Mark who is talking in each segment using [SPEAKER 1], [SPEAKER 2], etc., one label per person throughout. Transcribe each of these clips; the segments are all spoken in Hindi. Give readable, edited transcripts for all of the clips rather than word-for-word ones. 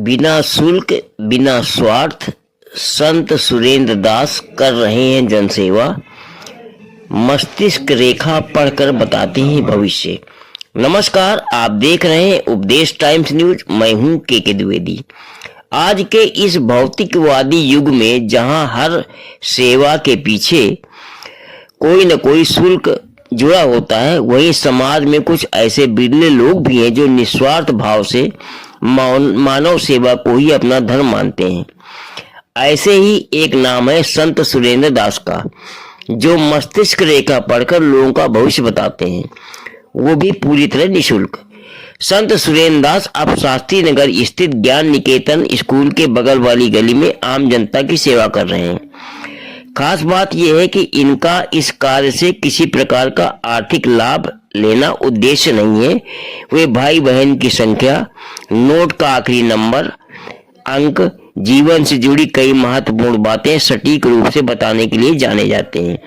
[SPEAKER 1] बिना शुल्क बिना स्वार्थ संत सुरेंद्र दास कर रहे हैं जनसेवा। मस्तिष्क रेखा पढ़कर बताते हैं भविष्य। नमस्कार, आप देख रहे हैं उपदेश टाइम्स न्यूज। मैं हूं के द्विवेदी। आज के इस भौतिकवादी युग में जहां हर सेवा के पीछे कोई न कोई शुल्क जुड़ा होता है, वहीं समाज में कुछ ऐसे बिरले लोग भी हैं जो निस्वार्थ भाव से मानव सेवा को ही अपना धर्म मानते हैं। ऐसे ही एक नाम है संत सुरेंद्र दास का, जो मस्तिष्क रेखा पढ़कर लोगों का भविष्य बताते हैं, वो भी पूरी तरह निःशुल्क। संत सुरेंद्र दास अब शास्त्री नगर स्थित ज्ञान निकेतन स्कूल के बगल वाली गली में आम जनता की सेवा कर रहे हैं। खास बात यह है कि इनका इस कार्य से किसी प्रकार का आर्थिक लाभ लेना उद्देश्य नहीं है। वे भाई बहन की संख्या, नोट का आखिरी नंबर, अंक, जीवन से जुड़ी कई महत्वपूर्ण बातें सटीक रूप से बताने के लिए जाने जाते हैं।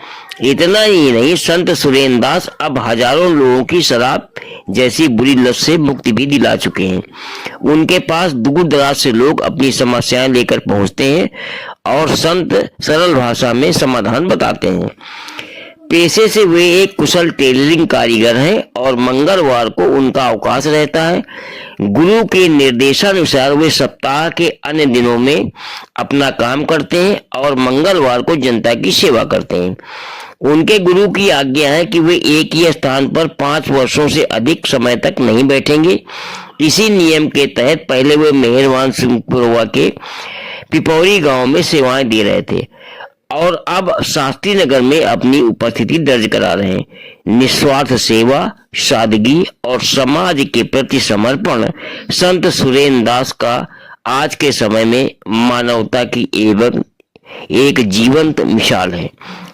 [SPEAKER 1] इतना ही नहीं, संत सुरेंद्र दास अब हजारों लोगों की शराब जैसी बुरी लत से मुक्ति भी दिला चुके हैं। उनके पास दूर दराज से लोग अपनी समस्याएं लेकर पहुंचते हैं और संत सरल भाषा में समाधान बताते हैं। पेशे से वे एक कुशल टेलरिंग कारीगर हैं और मंगलवार को उनका अवकाश रहता है। गुरु के निर्देशानुसार वे सप्ताह के अन्य दिनों में अपना काम करते हैं और मंगलवार को जनता की सेवा करते हैं। उनके गुरु की आज्ञा है कि वे एक ही स्थान पर 5 वर्षों से अधिक समय तक नहीं बैठेंगे। इसी नियम के तहत पहले वे मेहरबान सिंहपुरवा के पिपौरी गांव में सेवाएं दे रहे थे और अब शास्त्री नगर में अपनी उपस्थिति दर्ज करा रहे हैं। निस्वार्थ सेवा, सादगी और समाज के प्रति समर्पण संत सुरेंद्र दास का आज के समय में मानवता की एवं एक जीवंत मिसाल है।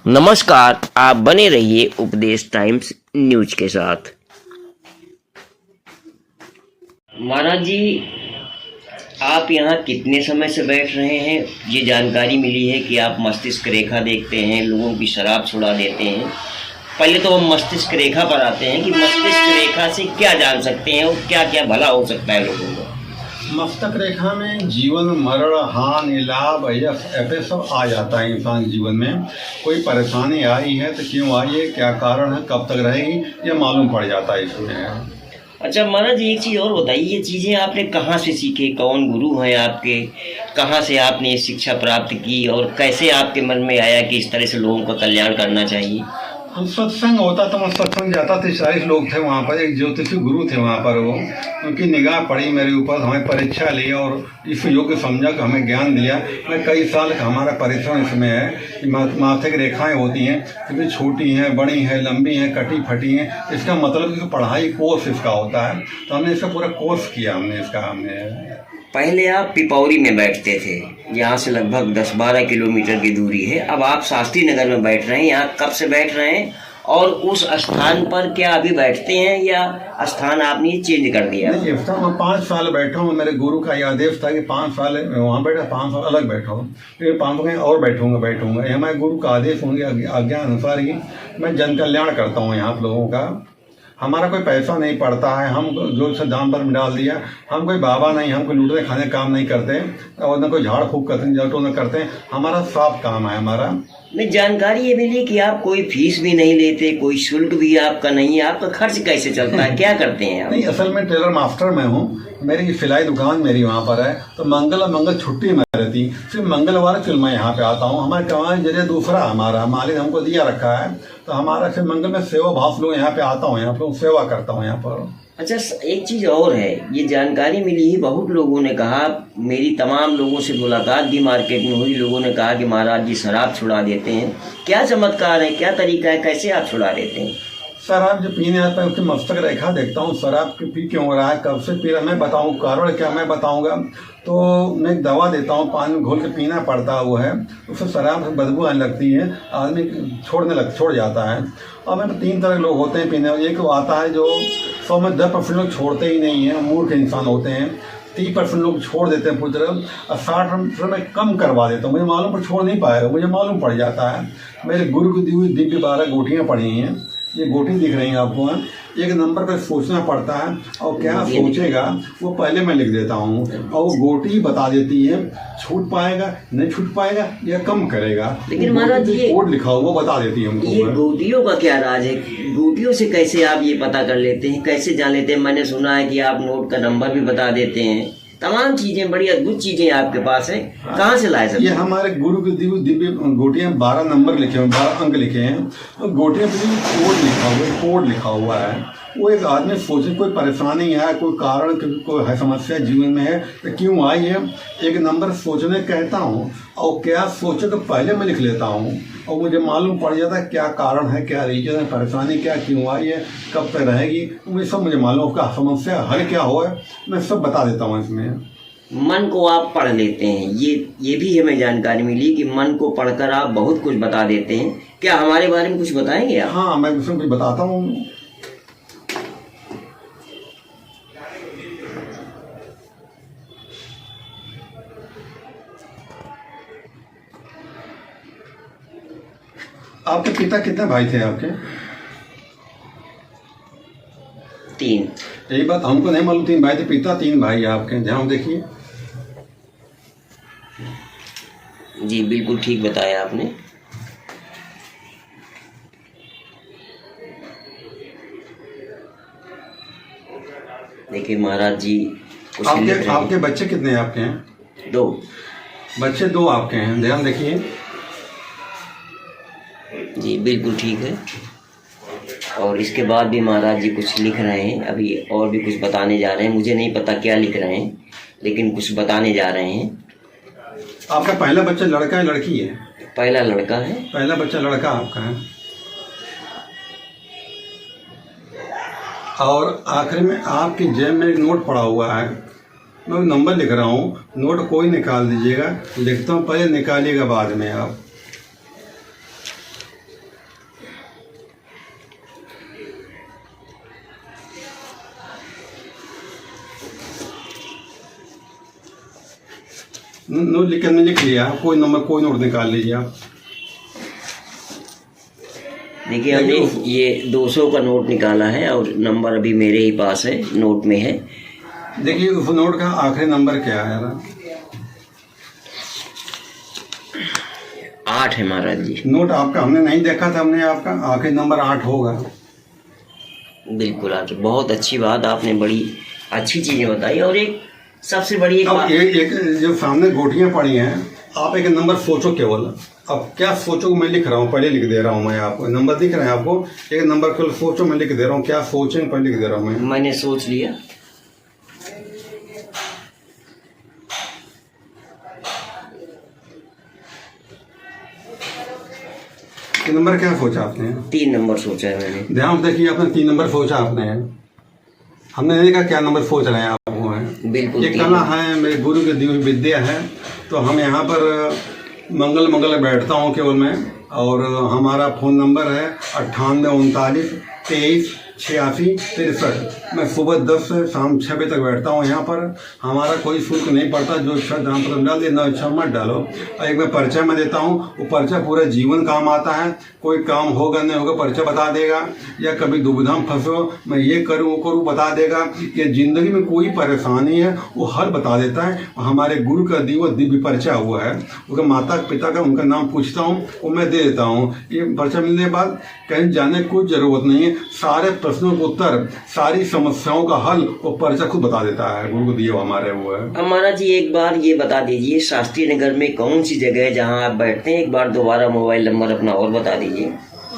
[SPEAKER 1] नमस्कार, आप बने रहिए उपदेश टाइम्स न्यूज के साथ। महाराज जी, आप यहाँ कितने समय से बैठ रहे हैं? ये जानकारी मिली है कि आप मस्तिष्क रेखा देखते हैं, लोगों की शराब छुड़ा देते हैं। पहले तो हम मस्तिष्क रेखा पर आते हैं कि मस्तिष्क रेखा से क्या जान सकते हैं और क्या क्या भला हो सकता है लोगों को।
[SPEAKER 2] मस्तिष्क रेखा में जीवन, मरण, हानि, लाभ, यश, ऐसे सब आ जाता है इंसान के जीवन में। कोई परेशानी आई है तो क्यों आई है, क्या कारण है, कब तक रहेगी, ये मालूम पड़ जाता है इसमें।
[SPEAKER 1] अच्छा महाराज जी, एक चीज़ और बताइए, ये चीज़ें आपने कहाँ से सीखे? कौन गुरु हैं आपके? कहाँ से आपने ये शिक्षा प्राप्त की और कैसे आपके मन में आया कि इस तरह से लोगों का कल्याण करना चाहिए?
[SPEAKER 2] हम सत्संग होता तो मैं सत्संग जाता था। 40 लोग थे वहाँ पर। एक ज्योतिषी गुरु थे वहाँ पर। वो उनकी निगाह पड़ी मेरे ऊपर, हमें परीक्षा ली और इस योग्य समझा कि हमें ज्ञान दिया। मैं कई साल का हमारा परिश्रम इसमें है कि माथे की रेखाएं होती हैं, कभी छोटी हैं, बड़ी हैं, लंबी हैं, कटी फटी हैं। इसका मतलब कि पढ़ाई कोर्स इसका होता है, तो हमने इसका पूरा कोर्स किया। हमने
[SPEAKER 1] पहले आप पिपौरी में बैठते थे, यहाँ से लगभग 10-12 किलोमीटर की दूरी है। अब आप शास्त्री नगर में बैठ रहे हैं। यहाँ कब से बैठ रहे हैं और उस स्थान पर क्या अभी बैठते हैं या स्थान आपने चेंज कर दिया?
[SPEAKER 2] नहीं, मैं 5 साल बैठा हूँ। मेरे गुरु का यह आदेश था कि 5 साल वहाँ बैठा, 5 साल अलग बैठा हूँ, फिर 5 साल कहीं और बैठूंगा। यह हमारे गुरु का आदेश होंगे, आज्ञा अनुसार ही मैं जन कल्याण करता हूँ यहाँ लोगों का। हमारा कोई पैसा नहीं पड़ता है, हम जो दाम पर डाल दिया। हम कोई बाबा नहीं, हम कोई लूटने खाने काम नहीं करते और न कोई झाड़ फूक करते। हमारा साफ काम है हमारा।
[SPEAKER 1] नहीं, जानकारी ये मिली कि आप कोई फीस भी नहीं लेते, कोई शुल्क भी आपका नहीं है। आपका खर्च कैसे चलता है, क्या करते हैं आप?
[SPEAKER 2] नहीं, असल में टेलर मास्टर मैं हूँ। मेरी सिलाई दुकान मेरी वहाँ पर है, तो मंगल छुट्टी में रहती। सिर्फ मंगलवार फिर मैं यहाँ पे आता हूँ। हमारे कमाने जरिए दूसरा हमारा मालिक हमको दिया रखा है, तो हमारा फिर मंगल में सेवा भाव लोग यहाँ पे आता हूँ, यहाँ पे सेवा करता हूँ यहाँ पर।
[SPEAKER 1] अच्छा, एक चीज़ और है, ये जानकारी मिली है, बहुत लोगों ने कहा, मेरी तमाम लोगों से मुलाकात भी मार्केट में हुई, लोगों ने कहा कि महाराज जी शराब छुड़ा देते हैं। क्या चमत्कार है, क्या तरीका है, कैसे आप छुड़ा देते हैं?
[SPEAKER 2] शराब जो पीने आता है उसकी मस्तक रेखा देखता हूँ। शराब पी क्यों हो रहा है, कब से पी रहा है, मैं बताऊँ कारण क्या मैं बताऊँगा। तो मैं एक दवा देता हूँ, पानी में घोल के पीना पड़ता है। वो है उससे शराब से बदबू आने लगती है, आदमी छोड़ जाता है। और मैं 3 तरह के लोग होते हैं पीने वाले। एक आता है जो 100 में 10% लोग छोड़ते ही नहीं हैं, मूर्ख इंसान होते हैं। 30% लोग छोड़ देते हैं पूरी तरह और 60% में कम करवा देता हूँ। मुझे मालूम पर छोड़ नहीं पाएगा, मुझे मालूम पड़ जाता है। मेरे गुरु की दी हुई दिव्य 12 गोटियाँ पड़ी हैं। ये गोटी दिख रही है आपको, एक नंबर पर सोचना पड़ता है और क्या सोचेगा वो पहले मैं लिख देता हूँ और वो गोटी बता देती है छूट पाएगा नहीं छूट पाएगा या कम करेगा।
[SPEAKER 1] लेकिन महाराज ये
[SPEAKER 2] कोड लिखा हुआ बता देती है हमको।
[SPEAKER 1] ये गोटियों का क्या राज है? गोटियों से कैसे आप ये पता कर लेते हैं, कैसे जान लेते हैं? मैंने सुना है कि आप नोट का नंबर भी बता देते हैं, तमाम चीजें, बड़ी अद्भुत चीजें आपके पास है, कहाँ से लाए सब?
[SPEAKER 2] ये हमारे गुरु के दिव्य गोटियां 12 नंबर लिखे हुए, 12 अंक लिखे हैं और गोटियां कोड लिखा हुआ है। वो एक आदमी सोचे कोई परेशानी है, कोई कारण, कोई समस्या जीवन में है तो क्यों आई है, एक नंबर सोचने कहता हूँ और क्या सोचे तो पहले मैं लिख लेता हूँ और मुझे मालूम पड़ जाता है क्या कारण है, क्या रीजन है, परेशानी क्या क्यों आई है, कब तक रहेगी, मुझे सब मुझे मालूम, उसका समस्या हल क्या हो है मैं सब बता देता हूँ इसमें।
[SPEAKER 1] मन को आप पढ़ लेते हैं, ये भी हमें जानकारी मिली कि मन को पढ़कर आप बहुत कुछ बता देते हैं। क्या हमारे बारे में कुछ बताएंगे आप?
[SPEAKER 2] हाँ, मैं उसमें कुछ बताता हूँ। आपके पिता कितने भाई थे आपके?
[SPEAKER 1] 3।
[SPEAKER 2] यही बात हमको नहीं मालूम, 3 भाई थे, पिता 3 भाई आपके। ध्यान देखिए।
[SPEAKER 1] जी बिल्कुल ठीक बताया आपने। देखिए महाराज जी कुछ
[SPEAKER 2] आपके बच्चे कितने आपके हैं?
[SPEAKER 1] 2
[SPEAKER 2] बच्चे 2 आपके हैं। ध्यान देखिए।
[SPEAKER 1] जी बिल्कुल ठीक है। और इसके बाद भी महाराज जी कुछ लिख रहे हैं, अभी और भी कुछ बताने जा रहे हैं, मुझे नहीं पता क्या लिख रहे हैं लेकिन कुछ बताने जा रहे हैं।
[SPEAKER 2] आपका पहला बच्चा लड़का है लड़की है?
[SPEAKER 1] पहला लड़का है।
[SPEAKER 2] पहला बच्चा लड़का आपका है। और आखिरी में आपकी जेब में एक नोट पड़ा हुआ है, मैं वो नंबर लिख रहा हूँ, नोट कोई निकाल दीजिएगा, लिखता हूँ, पहले निकालिएगा बाद में आप। नोट लिख लिया, कोई नंबर कोई नोट निकाल लीजिए आप।
[SPEAKER 1] देखिए हमने ये 200 का नोट निकाला है और नंबर अभी मेरे ही पास है, नोट में है।
[SPEAKER 2] देखिए उस नोट का आखिरी नंबर क्या है?
[SPEAKER 1] 8 है महाराज जी।
[SPEAKER 2] नोट आपका हमने नहीं देखा था, हमने आपका आखिरी नंबर 8 होगा।
[SPEAKER 1] बिल्कुल 8। बहुत अच्छी बात, आपने बड़ी अच्छी चीजें बताई। और एक सबसे बड़ी
[SPEAKER 2] एक जो सामने गोटियां पड़ी हैं, आप एक नंबर सोचो केवल। अब क्या सोचो मैं लिख रहा हूँ, पहले लिख दे रहा हूँ मैं आपको। नंबर दिख रहे हैं आपको, एक नंबर केवल सोचो, मैं लिख दे रहा हूँ। क्या सोचें पहले लिख दे रहा हूँ
[SPEAKER 1] मैंने सोच लिया।
[SPEAKER 2] नंबर क्या सोचा आपने?
[SPEAKER 1] 3 नंबर सोचा है मैंने।
[SPEAKER 2] ध्यान देखिए, आपने 3 नंबर सोचा आपने, हमने नहीं देखा क्या नंबर सोच रहे हैं आप। वो है
[SPEAKER 1] बिल्कुल
[SPEAKER 2] ये कला है, मेरे गुरु की दी हुई विद्या है। तो हम यहाँ पर मंगल बैठता हूँ केवल मैं, और हमारा फ़ोन नंबर है 9839 23 86 63। मैं सुबह 10 से शाम 6 बजे तक बैठता हूँ यहाँ पर। हमारा कोई शुल्क नहीं पड़ता, जो इच्छा दान पर डाल दे, ना इच्छा मत डालो। और एक मैं पर्चा में देता हूँ, वो पर्चा पूरा जीवन काम आता है। कोई काम होगा नहीं होगा पर्चा बता देगा, या कभी दुविधा में फंसो मैं ये करूँ वो करूँ बता देगा, या जिंदगी में कोई परेशानी है वो हल बता देता है। हमारे गुरु का दिव्य पर्चा हुआ है, उनका माता पिता का उनका नाम पूछता हूँ, वो मैं दे देता हूँ। ये पर्चा मिलने के बाद कहीं जाने की कोई ज़रूरत नहीं है, सारे प्रश्नों के उत्तर, सारी समस्याओं का हल वो पर्चा खुद बता देता है। गुरु को दिए हमारे वो है।
[SPEAKER 1] हमारा जी एक बार ये बता दीजिए, शास्त्री नगर में कौन सी जगह है जहाँ आप बैठते हैं? एक बार दोबारा मोबाइल नंबर अपना और बता दीजिए।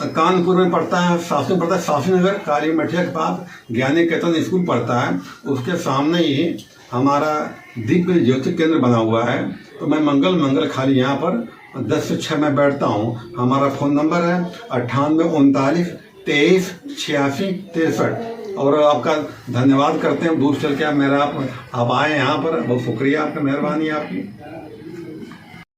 [SPEAKER 2] कानपुर में पड़ता है, शास्त्री पड़ता है, शास्त्री नगर काली मठिया के पास ज्ञानी केतन स्कूल पड़ता है, उसके सामने ही हमारा दिव्य ज्योति केंद्र बना हुआ है। तो मैं मंगल खाली यहाँ पर 10 से 6 में बैठता हूँ। हमारा फ़ोन नंबर है 9839 23 86 63। और आपका धन्यवाद करते हैं, दूर चल के आप आए यहाँ पर, बहुत शुक्रिया आपका, मेहरबानी आपकी।